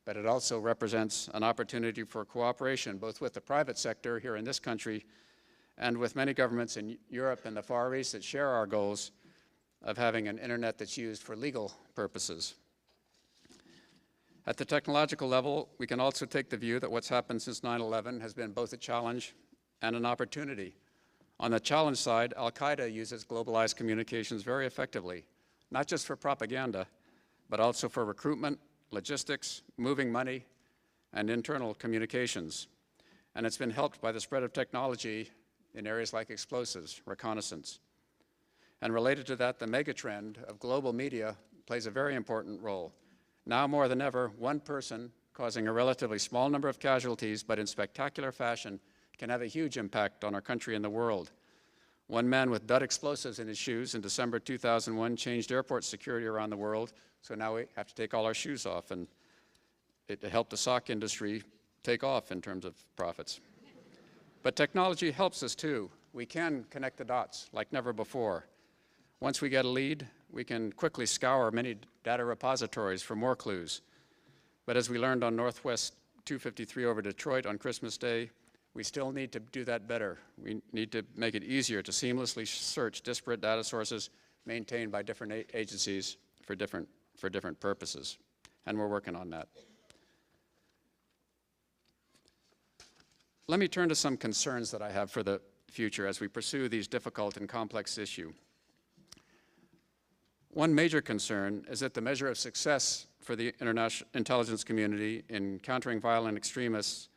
but it also represents an opportunity for cooperation, both with the private sector here in this country and with many governments in Europe and the Far East that share our goals of having an internet that's used for legal purposes. At the technological level, we can also take the view that what's happened since 9/11 has been both a challenge and an opportunity. On the challenge side, Al-Qaeda uses globalized communications very effectively, not just for propaganda, but also for recruitment, logistics, moving money, and internal communications. And it's been helped by the spread of technology in areas like explosives, reconnaissance. And related to that, the megatrend of global media plays a very important role. Now more than ever, one person causing a relatively small number of casualties, but in spectacular fashion, can have a huge impact on our country and the world. One man with dud explosives in his shoes in December 2001 changed airport security around the world, so now we have to take all our shoes off, and it helped the sock industry take off in terms of profits. But technology helps us too. We can connect the dots like never before. Once we get a lead, we can quickly scour many data repositories for more clues. But as we learned on Northwest 253 over Detroit on Christmas Day, we still need to do that better. We need to make it easier to seamlessly search disparate data sources maintained by different agencies for different purposes. And we're working on that. Let me turn to some concerns that I have for the future as we pursue these difficult and complex issues. One major concern is that the measure of success for the international intelligence community in countering violent extremists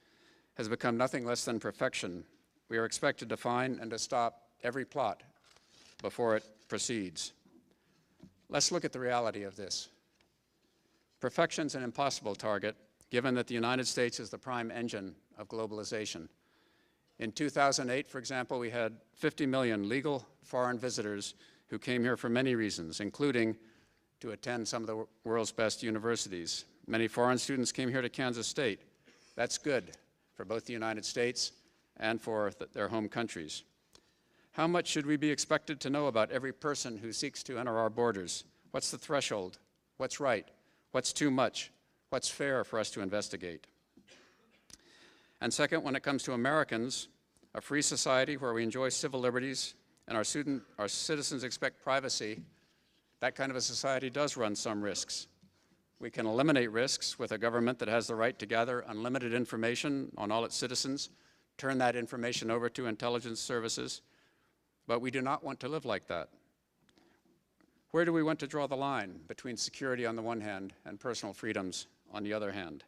has become nothing less than perfection. We are expected to find and to stop every plot before it proceeds. Let's look at the reality of this. Perfection's an impossible target, given that the United States is the prime engine of globalization. In 2008, for example, we had 50 million legal foreign visitors who came here for many reasons, including to attend some of the world's best universities. Many foreign students came here to Kansas State. That's good for both the United States and for their home countries. How much should we be expected to know about every person who seeks to enter our borders? What's the threshold? What's right? What's too much? What's fair for us to investigate? And second, when it comes to Americans, a free society where we enjoy civil liberties and our citizens expect privacy, that kind of a society does run some risks. We can eliminate risks with a government that has the right to gather unlimited information on all its citizens, turn that information over to intelligence services, but we do not want to live like that. Where do we want to draw the line between security on the one hand and personal freedoms on the other hand?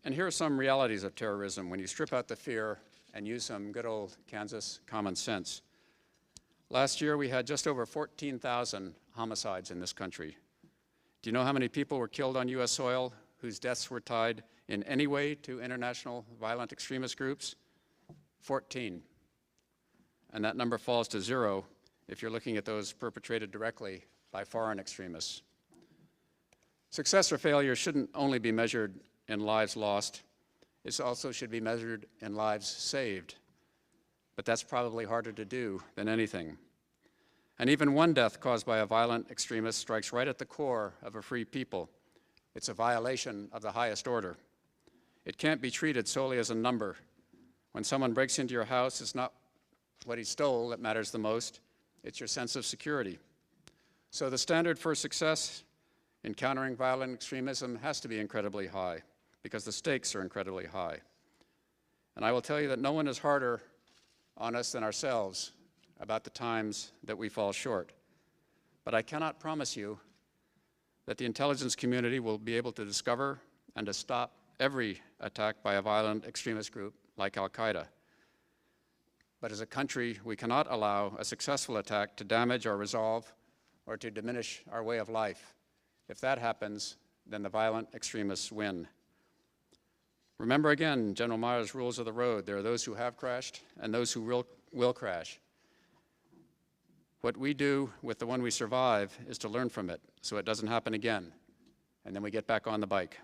And here are some realities of terrorism when you strip out the fear and use some good old Kansas common sense. Last year, we had just over 14,000 homicides in this country. Do you know how many people were killed on U.S. soil whose deaths were tied in any way to international violent extremist groups? 14. And that number falls to 0 if you're looking at those perpetrated directly by foreign extremists. Success or failure shouldn't only be measured in lives lost. It also should be measured in lives saved. But that's probably harder to do than anything. And even one death caused by a violent extremist strikes right at the core of a free people. It's a violation of the highest order. It can't be treated solely as a number. When someone breaks into your house, it's not what he stole that matters the most. It's your sense of security. So the standard for success in countering violent extremism has to be incredibly high, because the stakes are incredibly high. And I will tell you that no one is harder on us than ourselves about the times that we fall short. But I cannot promise you that the intelligence community will be able to discover and to stop every attack by a violent extremist group like Al-Qaeda. But as a country, we cannot allow a successful attack to damage our resolve or to diminish our way of life. If that happens, then the violent extremists win. Remember again, General Myers' rules of the road. There are those who have crashed and those who will crash. What we do with the one we survive is to learn from it so it doesn't happen again, and then we get back on the bike.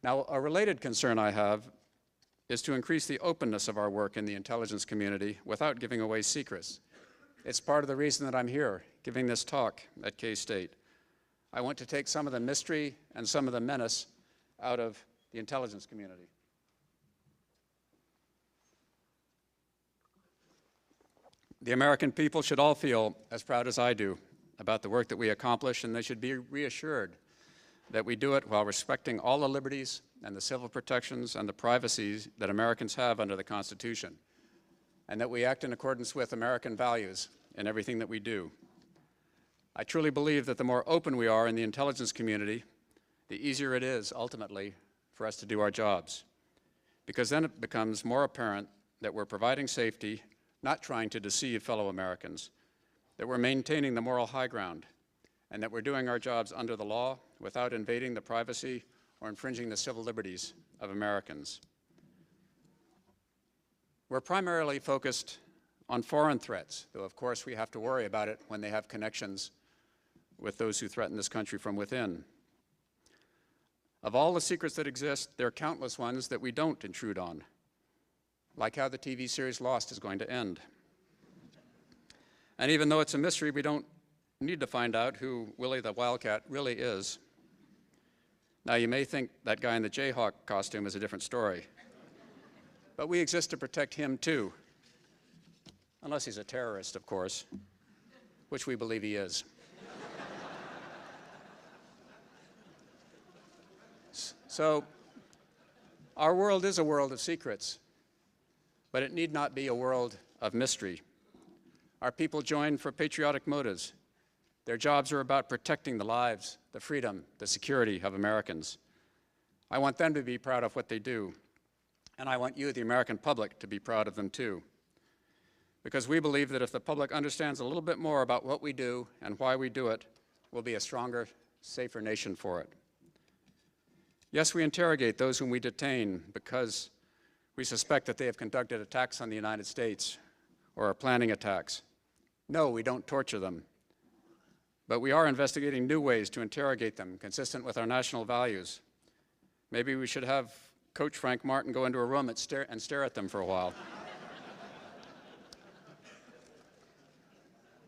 Now, a related concern I have is to increase the openness of our work in the intelligence community without giving away secrets. It's part of the reason that I'm here, giving this talk at K-State. I want to take some of the mystery and some of the menace out of the intelligence community. The American people should all feel as proud as I do about the work that we accomplish, and they should be reassured that we do it while respecting all the liberties and the civil protections and the privacies that Americans have under the Constitution, and that we act in accordance with American values in everything that we do. I truly believe that the more open we are in the intelligence community, the easier it is, ultimately, for us to do our jobs, because then it becomes more apparent that we're providing safety, not trying to deceive fellow Americans, that we're maintaining the moral high ground, and that we're doing our jobs under the law without invading the privacy or infringing the civil liberties of Americans. We're primarily focused on foreign threats, though of course we have to worry about it when they have connections with those who threaten this country from within. Of all the secrets that exist, there are countless ones that we don't intrude on, like how the TV series Lost is going to end. And even though it's a mystery, we don't need to find out who Willie the Wildcat really is. Now, you may think that guy in the Jayhawk costume is a different story, but we exist to protect him too, unless he's a terrorist, of course, which we believe he is. So, our world is a world of secrets, but it need not be a world of mystery. Our people join for patriotic motives. Their jobs are about protecting the lives, the freedom, the security of Americans. I want them to be proud of what they do, and I want you, the American public, to be proud of them too. Because we believe that if the public understands a little bit more about what we do and why we do it, we'll be a stronger, safer nation for it. Yes, we interrogate those whom we detain because we suspect that they have conducted attacks on the United States or are planning attacks. No, we don't torture them. But we are investigating new ways to interrogate them, consistent with our national values. Maybe we should have Coach Frank Martin go into a room and stare at them for a while.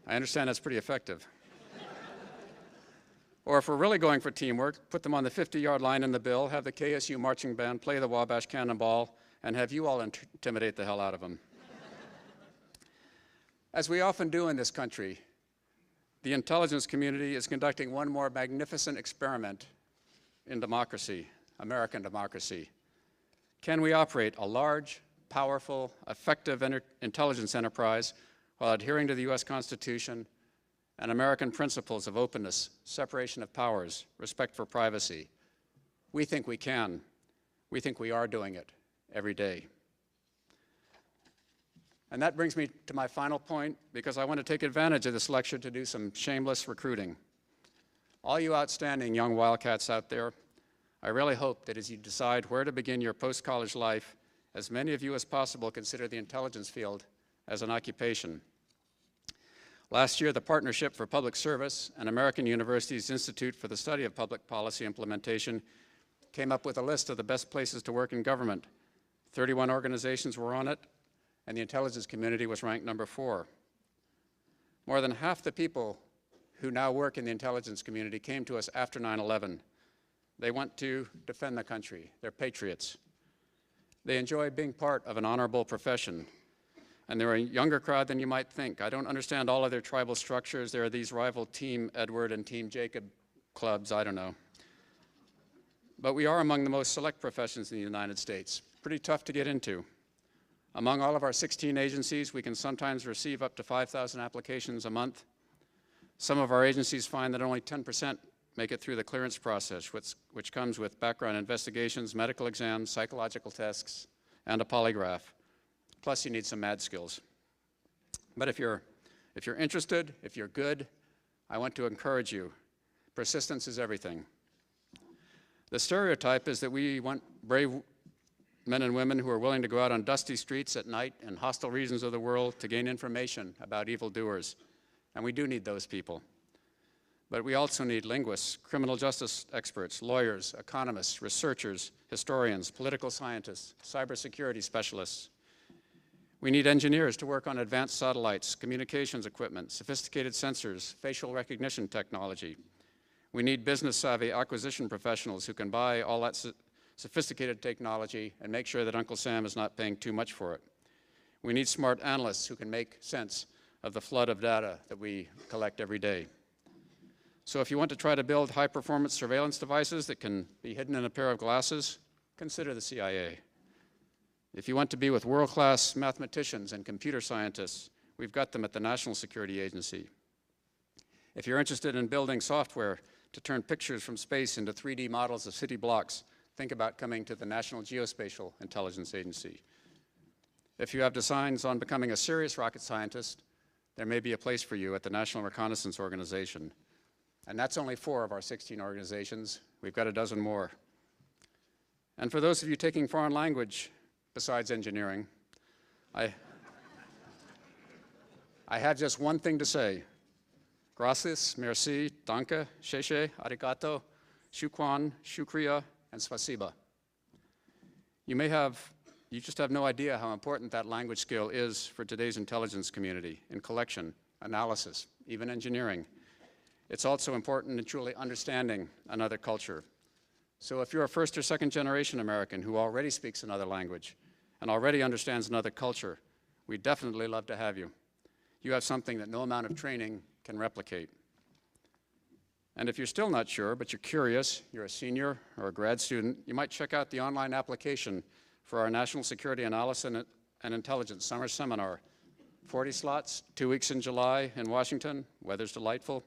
I understand that's pretty effective. Or if we're really going for teamwork, put them on the 50-yard line in the bill, have the KSU marching band play the Wabash Cannonball, and have you all intimidate the hell out of them. As we often do in this country, the intelligence community is conducting one more magnificent experiment in democracy, American democracy. Can we operate a large, powerful, effective intelligence enterprise while adhering to the U.S. Constitution and American principles of openness, separation of powers, respect for privacy? We think we can. We think we are doing it every day. And that brings me to my final point, because I want to take advantage of this lecture to do some shameless recruiting. All you outstanding young Wildcats out there, I really hope that as you decide where to begin your post-college life, as many of you as possible consider the intelligence field as an occupation. Last year, the Partnership for Public Service and American University's Institute for the Study of Public Policy Implementation came up with a list of the best places to work in government. 31 organizations were on it, and the intelligence community was ranked number 4. More than half the people who now work in the intelligence community came to us after 9/11. They want to defend the country. They're patriots. They enjoy being part of an honorable profession. And they're a younger crowd than you might think. I don't understand all of their tribal structures. There are these rival Team Edward and Team Jacob clubs, I don't know. But we are among the most select professions in the United States. Pretty tough to get into. Among all of our 16 agencies, we can sometimes receive up to 5,000 applications a month. Some of our agencies find that only 10% make it through the clearance process, which comes with background investigations, medical exams, psychological tests, and a polygraph. Plus, you need some mad skills. But if you're interested, if you're good, I want to encourage you. Persistence is everything. The stereotype is that we want brave men and women who are willing to go out on dusty streets at night in hostile regions of the world to gain information about evildoers. And we do need those people. But we also need linguists, criminal justice experts, lawyers, economists, researchers, historians, political scientists, cybersecurity specialists. We need engineers to work on advanced satellites, communications equipment, sophisticated sensors, facial recognition technology. We need business-savvy acquisition professionals who can buy all that sophisticated technology and make sure that Uncle Sam is not paying too much for it. We need smart analysts who can make sense of the flood of data that we collect every day. So if you want to try to build high-performance surveillance devices that can be hidden in a pair of glasses, consider the CIA. If you want to be with world-class mathematicians and computer scientists, we've got them at the National Security Agency. If you're interested in building software to turn pictures from space into 3D models of city blocks, think about coming to the National Geospatial Intelligence Agency. If you have designs on becoming a serious rocket scientist, there may be a place for you at the National Reconnaissance Organization. And that's only 4 of our 16 organizations. We've got a dozen more. And for those of you taking foreign language besides engineering, I have just one thing to say. Gracias, merci, danke, sheshe, arigato, shukran, shukriya, and spasiba. You just have no idea how important that language skill is for today's intelligence community in collection, analysis, even engineering. It's also important in truly understanding another culture. So if you're a first or second generation American who already speaks another language and already understands another culture, we'd definitely love to have you. You have something that no amount of training can replicate. And if you're still not sure, but you're curious, you're a senior or a grad student, you might check out the online application for our National Security Analysis and Intelligence Summer Seminar. 40 slots, 2 weeks in July in Washington, weather's delightful.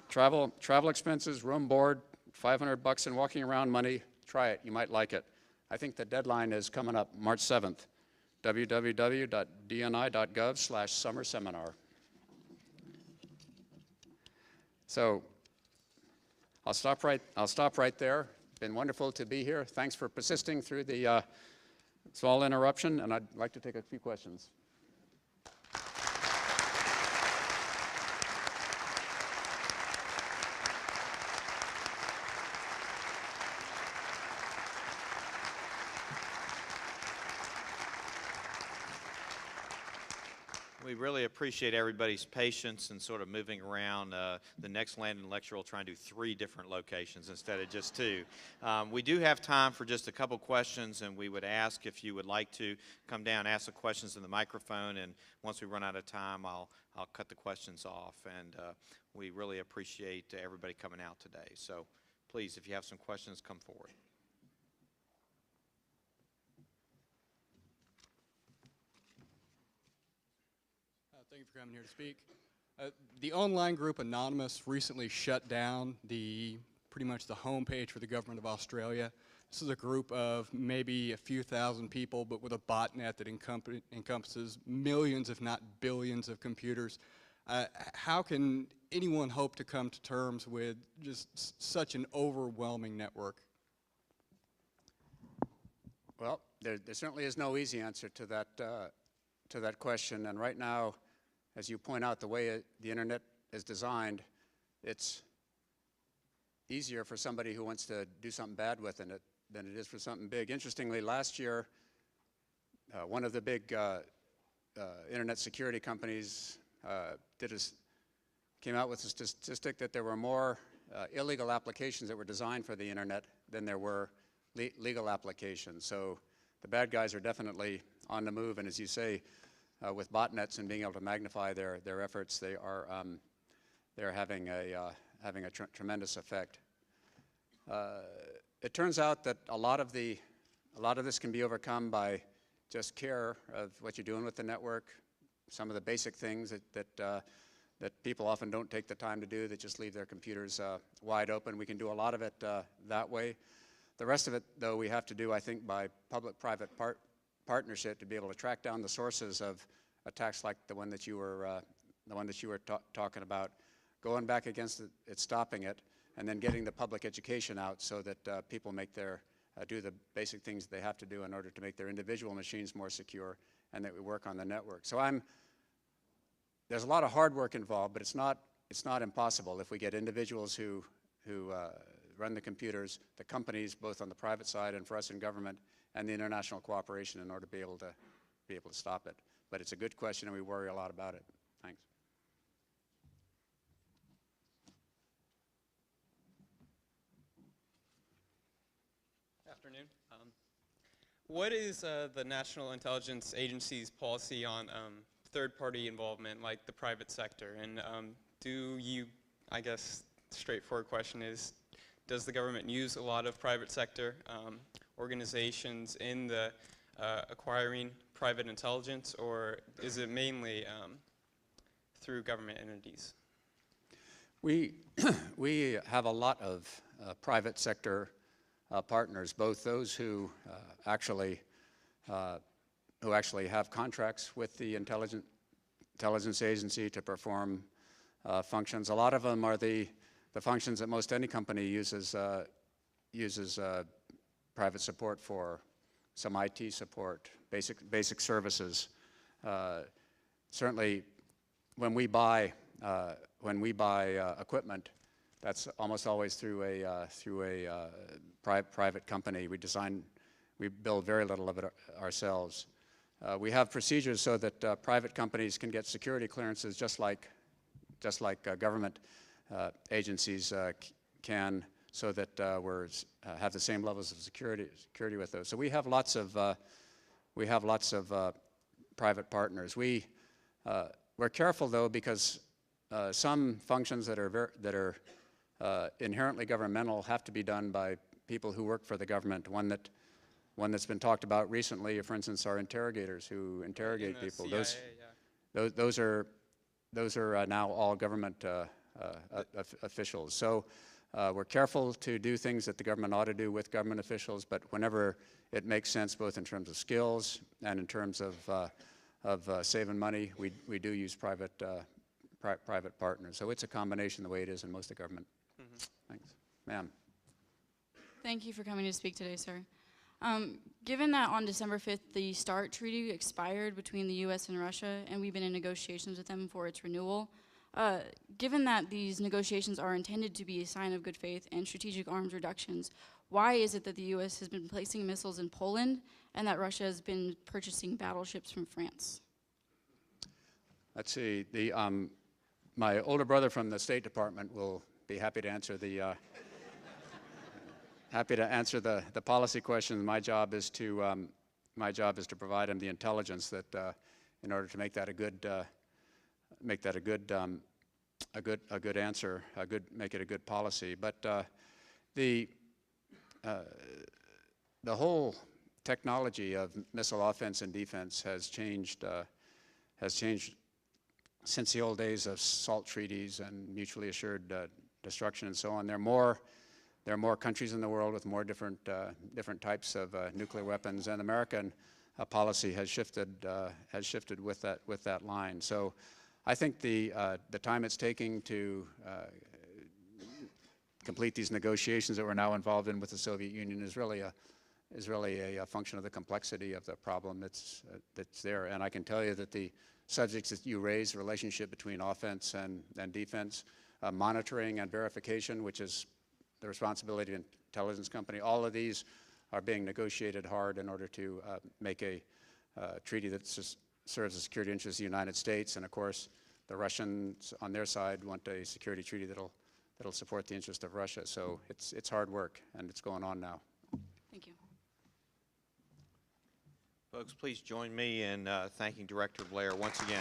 Travel expenses, room, board, $500 in walking around money. Try it, you might like it. I think the deadline is coming up March 7th. www.dni.gov/summer seminar. So I'll stop right there. It's been wonderful to be here. Thanks for persisting through the small interruption, and I'd like to take a few questions. We really appreciate everybody's patience and sort of moving around. The next Landon lecture will try and do 3 different locations instead of just 2. We do have time for just a couple questions, and we would ask if you would like to come down and ask the questions in the microphone, and once we run out of time, I'll cut the questions off. And we really appreciate everybody coming out today. So please, if you have some questions, come forward. Thank you for coming here to speak. The online group Anonymous recently shut down pretty much the homepage for the government of Australia. This is a group of maybe a few thousand people, but with a botnet that encompasses millions, if not billions, of computers. How can anyone hope to come to terms with just such an overwhelming network? Well, there certainly is no easy answer to that question. And right now, as you point out, the way the internet is designed, it's easier for somebody who wants to do something bad with it than it is for something big. Interestingly, last year, one of the big internet security companies came out with a statistic that there were more illegal applications that were designed for the internet than there were legal applications. So the bad guys are definitely on the move, and as you say, with botnets and being able to magnify their efforts, they're having a tremendous effect. It turns out that a lot of this can be overcome by just care of what you're doing with the network. Some of the basic things that people often don't take the time to do, that just leave their computers wide open. We can do a lot of it that way. The rest of it, though, we have to do, I think, by public-private partnership to be able to track down the sources of attacks like the one that you were talking about, going back against it, stopping it, and then getting the public education out so that people do the basic things they have to do in order to make their individual machines more secure, and that we work on the network. So there's a lot of hard work involved, but it's not it's not impossible if we get individuals who run the computers, the companies, both on the private side and for us in government, and the international cooperation in order to be able to stop it. But it's a good question, and we worry a lot about it. Thanks. Afternoon. What is the National Intelligence Agency's policy on third-party involvement, like the private sector? And do you, I guess, straightforward question is, does the government use a lot of private sector organizations in the acquiring private intelligence, or is it mainly through government entities? We have a lot of private sector partners, both those who actually have contracts with the intelligence agency to perform functions. A lot of them are the functions that most any company uses private support for, some IT support, basic services. Certainly, when we buy equipment, that's almost always through a private company. We build very little of it ourselves. We have procedures so that private companies can get security clearances just like government agencies can, so that have the same levels of security with those. So we have lots of private partners. We're careful though, because some functions that are inherently governmental have to be done by people who work for the government. One that's been talked about recently, for instance, are interrogators who interrogate people. CIA, Those are now all government officials. So we're careful to do things that the government ought to do with government officials, but whenever it makes sense, both in terms of skills and in terms of saving money, we do use private partners. So it's a combination the way it is in most of government. Thanks. Ma'am. Thank you for coming to speak today, sir. Given that on December 5th, the START treaty expired between the U.S. and Russia, and we've been in negotiations with them for its renewal, given that these negotiations are intended to be a sign of good faith and strategic arms reductions, why is it that the U.S. has been placing missiles in Poland and that Russia has been purchasing battleships from France? Let's see. My older brother from the State Department will be happy to answer the policy questions. My job is to provide him the intelligence that in order to make that a good answer, make it a good policy. But the whole technology of missile offense and defense has changed since the old days of SALT treaties and mutually assured destruction and so on. There are more countries in the world with more different types of nuclear weapons, and American policy has shifted with that line. So I think the time it's taking to complete these negotiations that we're now involved in with the Soviet Union is really a function of the complexity of the problem that's there. And I can tell you that the subjects that you raised, the relationship between offense and defense, monitoring and verification, which is the responsibility of an intelligence company, all of these are being negotiated hard in order to make a treaty that serves the security interests of the United States. And of course, the Russians on their side want a security treaty that'll support the interest of Russia. So it's hard work, and it's going on now. Thank you. Folks, please join me in thanking Director Blair once again.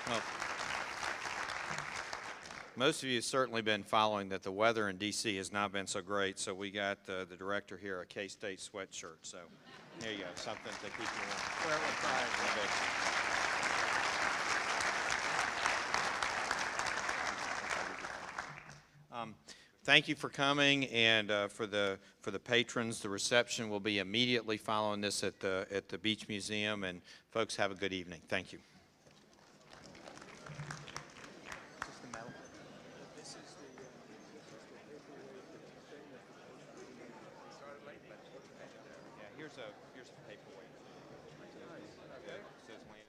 Well, most of you have certainly been following that the weather in D.C. has not been so great, so we got the director here a K-State sweatshirt. So there you go, something to keep you warm. Wear it with pride. Thank you for coming, and for the patrons, the reception will be immediately following this at the Beach Museum. And folks, have a good evening. Thank you. So here's the paperweight. Okay. Says Landon.